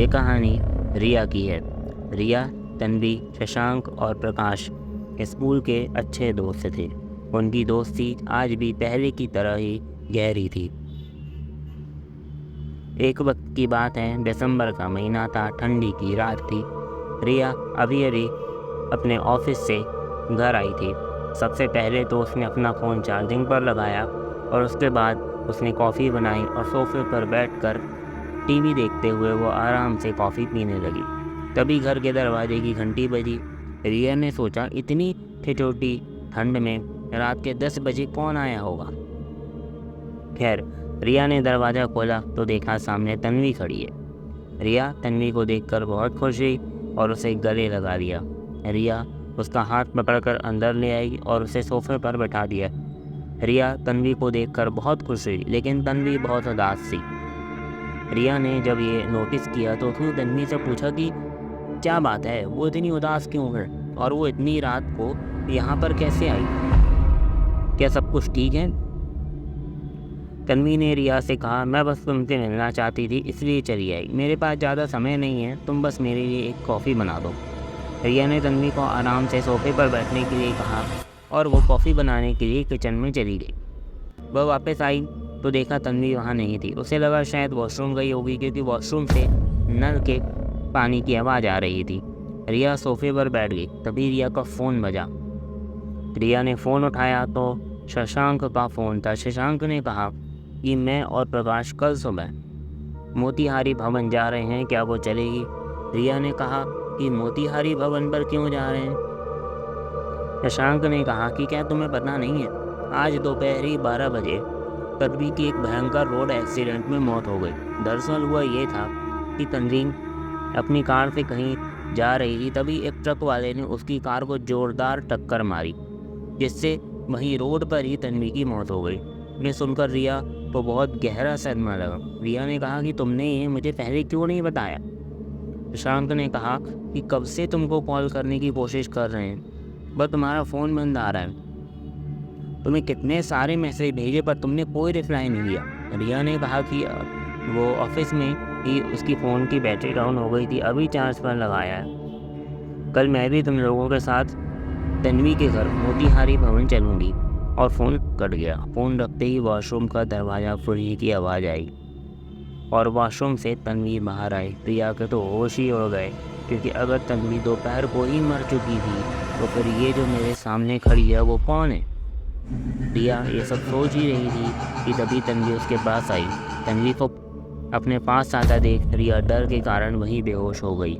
ये कहानी रिया की है। रिया, तन्वी, शशांक और प्रकाश स्कूल के अच्छे दोस्त थे। उनकी दोस्ती आज भी पहले की तरह ही गहरी थी। एक वक्त की बात है, दिसंबर का महीना था, ठंडी की रात थी। रिया अभी अभी अपने ऑफिस से घर आई थी। सबसे पहले तो उसने अपना फ़ोन चार्जिंग पर लगाया और उसके बाद उसने कॉफ़ी बनाई और सोफे पर बैठकर टीवी देखते हुए वो आराम से कॉफ़ी पीने लगी। तभी घर के दरवाजे की घंटी बजी। रिया ने सोचा, इतनी ठिठुरती ठंड में रात के 10 बजे कौन आया होगा। खैर, रिया ने दरवाज़ा खोला तो देखा सामने तन्वी खड़ी है। रिया तन्वी को देखकर बहुत खुश हुई और उसे गले लगा लिया। रिया उसका हाथ पकड़कर अंदर ले आई और उसे सोफे पर बैठा दिया। रिया तन्वी को देखकर बहुत खुश हुई, लेकिन तन्वी बहुत उदास थी। रिया ने जब ये नोटिस किया तो उसने तन्वी से पूछा कि क्या बात है, वो इतनी उदास क्यों है और वो इतनी रात को यहाँ पर कैसे आई, क्या सब कुछ ठीक है। तन्वी ने रिया से कहा, मैं बस तुमसे मिलना चाहती थी इसलिए चली आई। मेरे पास ज़्यादा समय नहीं है, तुम बस मेरे लिए एक कॉफ़ी बना दो। रिया ने तन्वी को आराम से सोफे पर बैठने के लिए कहा और वो कॉफ़ी बनाने के लिए किचन में चली गई। वह वापस आई तो देखा तन्वी वहाँ नहीं थी। उसे लगा शायद वॉशरूम गई होगी, क्योंकि वॉशरूम से नल के पानी की आवाज़ आ रही थी। रिया सोफे पर बैठ गई। तभी रिया का फ़ोन बजा। रिया ने फ़ोन उठाया तो शशांक का फ़ोन था। शशांक ने कहा कि मैं और प्रकाश कल सुबह मोतीहारी भवन जा रहे हैं, क्या वो चलेगी। रिया ने कहा कि मोतीहारी भवन पर क्यों जा रहे हैं। शशांक ने कहा कि क्या तुम्हें पता नहीं है, आज दोपहर 12 बजे तन्वी की एक भयंकर रोड एक्सीडेंट में मौत हो गई। दरअसल हुआ ये था कि तन्वी अपनी कार से कहीं जा रही थी, तभी एक ट्रक वाले ने उसकी कार को जोरदार टक्कर मारी, जिससे वहीं रोड पर ही तन्वी की मौत हो गई। ये सुनकर रिया को बहुत गहरा सदमा लगा। रिया ने कहा कि तुमने ये मुझे पहले क्यों नहीं बताया। शशांक ने कहा कि कब से तुमको कॉल करने की कोशिश कर रहे हैं, बस तुम्हारा फ़ोन बंद आ रहा है। तुम्हें कितने सारे मैसेज भेजे पर तुमने कोई रिप्लाई नहीं दिया। रिया ने कहा कि वो ऑफिस में ही उसकी फ़ोन की बैटरी डाउन हो गई थी, अभी चार्ज पर लगाया है। कल मैं भी तुम लोगों के साथ तन्वी के घर मोतीहारी भवन चलूँगी। और फ़ोन कट गया। फ़ोन रखते ही वॉशरूम का दरवाज़ा खुलने की आवाज़ आई और वॉशरूम से तन्वी बाहर आई। रिया के तो होश ही उड़ गए, क्योंकि अगर तन्वी दोपहर को ही मर चुकी थी तो फिर ये जो मेरे सामने खड़ी है वो कौन है। रिया ये सब सोच ही रही थी कि तभी तन्वी उसके पास आई। तन्वी को अपने पास आता देख रिया डर के कारण वहीं बेहोश हो गई।